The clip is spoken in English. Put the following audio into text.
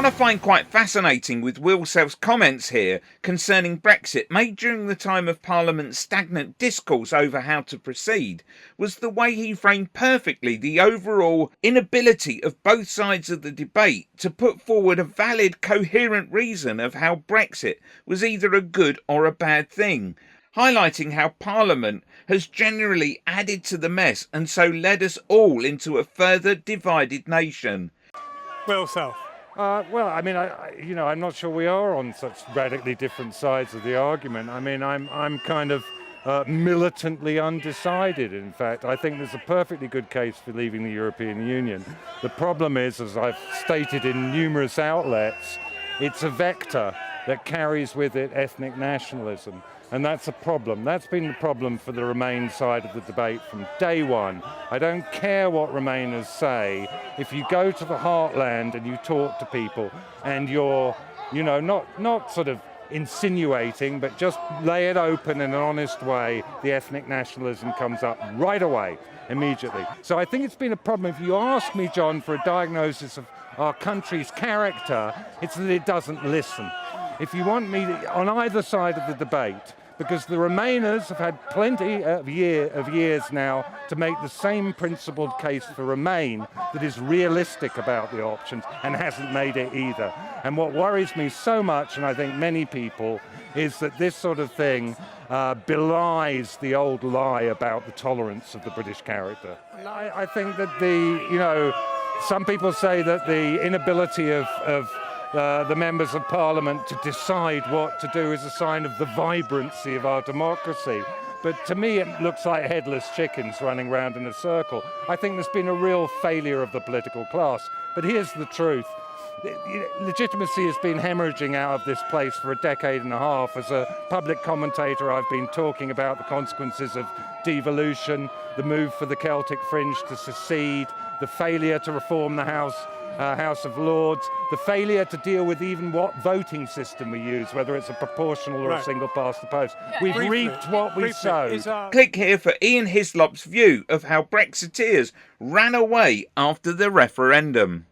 What I find quite fascinating with Will Self's comments here concerning Brexit, made during the time of Parliament's stagnant discourse over how to proceed, was the way he framed perfectly the overall inability of both sides of the debate to put forward a valid, coherent reason of how Brexit was either a good or a bad thing, highlighting how Parliament has generally added to the mess and so led us all into a further divided nation. Will Self. Well, I mean, I'm not sure we are on such radically different sides of the argument. I mean, I'm kind of militantly undecided, in fact. I think there's a perfectly good case for leaving the European Union. The problem is, as I've stated in numerous outlets, it's a vector that carries with it ethnic nationalism. And that's a problem. That's been the problem for the Remain side of the debate from day one. I don't care what Remainers say. If you go to the heartland and you talk to people and you're, not sort of insinuating, but just lay it open in an honest way, the ethnic nationalism comes up right away, immediately. So I think it's been a problem. If you ask me, John, for a diagnosis of our country's character, it's that it doesn't listen. If you want me to, on either side of the debate, because the Remainers have had plenty of years now to make the same principled case for Remain that is realistic about the options and hasn't made it either. And what worries me so much, and I think many people, is that this sort of thing belies the old lie about the tolerance of the British character. I think that some people say that the inability of the members of Parliament to decide what to do is a sign of the vibrancy of our democracy. But to me, it looks like headless chickens running round in a circle. I think there's been a real failure of the political class. But here's the truth. Legitimacy has been hemorrhaging out of this place for a decade and a half. As a public commentator, I've been talking about the consequences of devolution, the move for the Celtic fringe to secede, the failure to reform the House of Lords, the failure to deal with even what voting system we use, whether it's a proportional or a single past the post. We've reaped what we sowed. Click here for Ian Hislop's view of how Brexiteers ran away after the referendum.